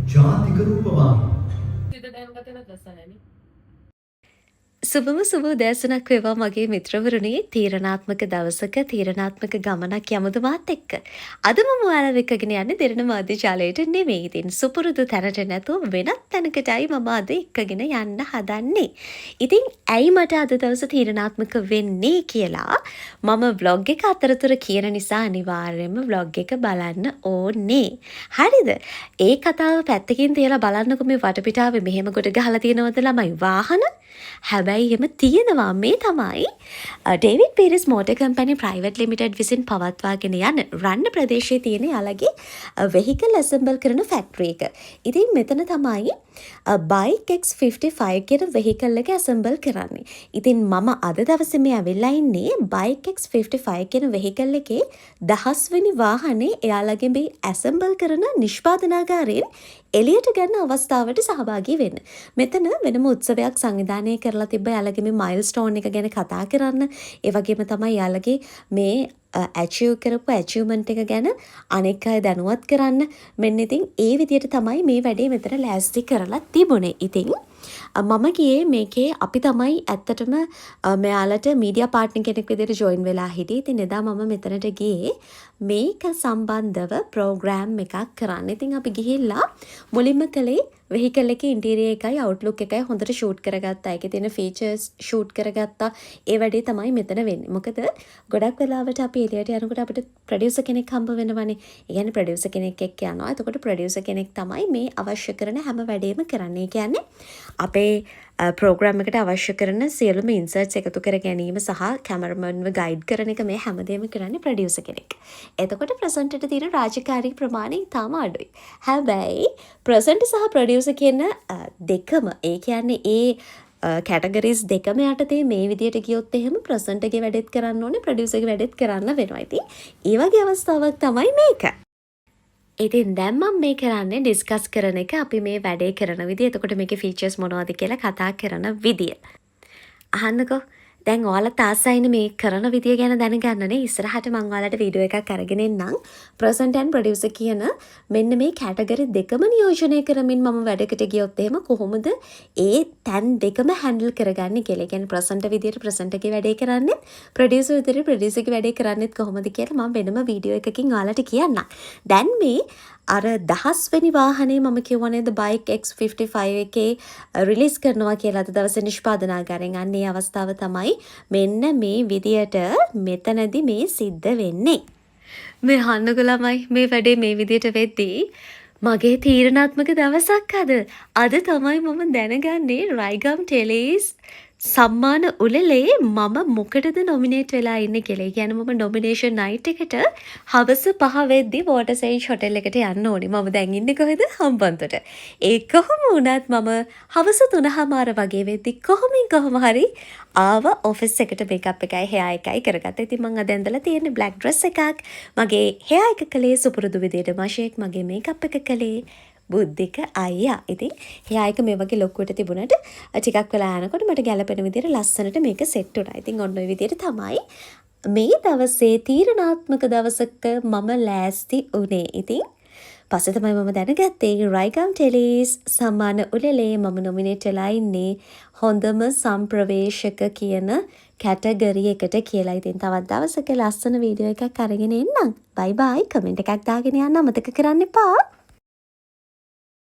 ජාතික රූපවාහිනී. සුබම සුබ උදෑසනක් වේවා මගේ මිත්‍රවරුනි. තීරණාත්මක දවසක තීරණාත්මක ගමනක් යමුද මාත් එක්ක. අද මම ඔයාලව එක්කගෙන යන්නේ දෙරණ මාධ්‍යජාලයට නෙමෙයි. ඉතින් සුපුරුදු තැනට නැතුව වෙනත් තැනකටයි මම අද එක්කගෙන යන්න හදන්නේ. ඉතින් ඇයි මට අද දවස තීරණාත්මක වෙන්නේ කියලා මම vlog එක අතරතුර කියන නිසා අනිවාර්යයෙන්ම vlog එක බලන්න ඕනේ. හරිද? ඒ කතාව පැත්තකින් තියලා බලන්නකො මේ වටපිටාවේ මෙහෙම කොට ගහලා තියෙනවද ළමයි වාහන? හැබැයි එහෙම තියෙනවා. මේ තමයි David Peiris Motor Company Private Limited විසින් පවත්වාගෙන යන රන්න ප්‍රදේශයේ තියෙන යාළගේ වෙහිකල් ඇසෙම්බල් කරන ෆැක්ටරි එක. ඉතින් මෙතන තමයි බයික් X55 කියන වෙහිකල් එක ඇසෙම්බල් කරන්නේ. ඉතින් මම අද දවසේ මේ ඇවිල්ලා ඉන්නේ බයික් X55 කියන වෙහිකල් එකේ 10 වෙනි වාහනේ එයාලගේ මේ ඇසෙම්බල් කරන නිෂ්පාදනාගාරයෙන් එලියට ගන්න අවස්ථාවට සහභාගී වෙන්න. මෙතන වෙනම උත්සවයක් සංවිධානය කරලා තිබ්බ යාළගේ මේ මයිල්ස්ටෝන් එක ගැන කතා කරන්න. ඒ වගේම තමයි යාළගේ මේ ඇචීව් කරපු ඇචීව්මන්ට් එක ගැන අනෙක් අය දැනුවත් කරන්න. මෙන්න ඉතින් ඒ විදිහට තමයි මේ වැඩේ මෙතන ලෑස්ති කරලා තිබුණේ. ඉතින් මම ගියේ මේකේ අපි තමයි ඇත්තටම මෙයාලට මීඩියා පාර්ට්නර් කෙනෙක් විදිහට ජොයින් වෙලා හිටියේ. ඉතින් එදා මම මෙතනට ගියේ මේක සම්බන්ධව ප්‍රෝග්‍රෑම් එකක් කරන්න. ඉතින් අපි ගිහිල්ලා මුලින්ම කළේ වෙහිකල් එකේ ඉන්ටීරියර් එකයි අවුට්ලුක් එකයි හොඳට ෂූට් කරගත්තා. ඒකේ තියෙන ෆීචර්ස් ෂූට් කරගත්තා. ඒ වැඩේ තමයි මෙතන වෙන්නේ. මොකද ගොඩක් වෙලාවට අපි එළියට යනකොට අපිට ප්‍රොඩියුසර් කෙනෙක් හම්බ වෙනවනේ. ඒ කියන්නේ ප්‍රොඩියුසර් කෙනෙක් එක්ක යනවා. එතකොට ප්‍රොඩියුසර් කෙනෙක් තමයි මේ අවශ්‍ය කරන හැම වැඩේම කරන්නේ. ඒ කියන්නේ අපේ ප්‍රෝග්‍රෑම් එකට අවශ්‍ය කරන සියලුම ඉන්සර්ට්ස් එකතු කර ගැනීම සහ කැමරමන්ව ගයිඩ් කරන එක මේ හැමදේම කරන්නේ ප්‍රොඩියුසර් කෙනෙක්. එතකොට ප්‍රසන්ටරට තියෙන රාජකාරී ප්‍රමාණය ඉතාම අඩුයි. හැබැයි ප්‍රසන්ටර් සහ ප්‍රොඩියුසර් කියන දෙකම ඒ කියන්නේ ඒ කැටගරිස් දෙකම යටතේ මේ විදියට ගියොත් එහෙම ප්‍රසන්ටර්ගේ වැඩෙත් කරන්න ඕනේ ප්‍රොඩියුසර්ගේ වැඩෙත් කරන්න වෙනවා. ඉතින් ඒ වගේ අවස්ථාවක් තමයි මේක. ඉතින් දැන් මම මේ කරන්නේ ඩිස්කස් කරන එක අපි මේ වැඩේ කරන විදිය. එතකොට මේකේ ෆීචර්ස් මොනවද කියලා කතා කරන විදිය. අහන්නකෝ. දැන් ඔයාලා තාසයිනේ මේ කරන විදිය ගැන දැනගන්නනේ. ඉස්සරහට මම ඔයාලට වීඩියෝ එකක් අරගෙන එන්නම්. ප්‍රසන්ට් ඇන්ඩ් ප්‍රොඩියුසර් කියන මෙන්න මේ කැටගරි දෙකම නියෝජනය කරමින් මම වැඩකට ගියොත් එහෙම කොහොමද ඒ තැන් දෙකම හැන්ඩල් කරගන්නේ කියලා. කියන්නේ ප්‍රසන්ට් විදියට ප්‍රසන්ට්ගේ වැඩේ කරන්නේ, ප්‍රොඩියුසර් විදියට ප්‍රොඩියුසර්ගේ වැඩේ කරන්නේත් කොහොමද කියලා මම වෙනම වීඩියෝ එකකින් ඔයාලට කියන්නම්. දැන් මේ අර 10 වෙනි වාහනේ මම කියුවා නේද බයික් X55 එකේ රිලීස් කරනවා කියලා අද දවසේ නිෂ්පාදනාගාරයෙන්. අන්න ඒ අවස්ථාව තමයි මෙන්න මේ විදියට මෙතනදී මේ සිද්ධ වෙන්නේ. මේ අහන්නකො ළමයි මේ වැඩේ මේ විදියට වෙද්දී මගේ තීරණාත්මක දවසක් අද. අද තමයි මම දැනගන්නේ රයිගම් ටෙලීස් සම්මාන උළෙලේ මම මොකටද නොමිනේට් වෙලා ඉන්නේ කියලා. ඒ කියන්නේ මම නොමිනේෂන් නයිට් එකට හවස 5 වෙද්දි වෝටර් සේජ් හොටෙල් එකට යන්න ඕනේ. මම දැන් ඉන්නේ කොහෙද? හම්බන්තොට. ඒ කොහොම වුණත් මම හවස 3:00 වගේ වෙද්දි කොහොම හරි ආව ඔෆිස් එකට මේකප් එකයි හෙයා එකයි කරගත්තා. ඉතින් මම අද ඇඳලා තියෙන්නේ බ්ලැක් ඩ්‍රෙස් එකක්. මගේ හෙයා එක කළේ සුපුරුදු විදියට මෂේක්, මගේ මේකප් එක කළේ බුද්ධික අයියා. ඉතින් එයා එක මේ වගේ ලොකුවට තිබුණාට ටිකක් වෙලා යනකොට මට ගැලපෙන විදිහට ලස්සනට මේක සෙට් වුණා. ඉතින් ඔන්න ඔය විදිහට තමයි මේ දවසේ තීරණාත්මක දවසක මම ලෑස්ති උනේ. ඉතින් පස්සේ තමයි මම දැනගත්තේ රයිගම් ටෙලීස් සම්මාන උළෙලේ මම නොමිනේට් වෙලා ඉන්නේ හොඳම සම්ප්‍රවේශක කියන කැටගරි එකට කියලා. ඉතින් තවත් දවසක ලස්සන වීඩියෝ එකක් අරගෙන එන්නම්. බයි බයි. කමෙන්ට් එකක් දාගෙන යන්න අමතක කරන්න එපා.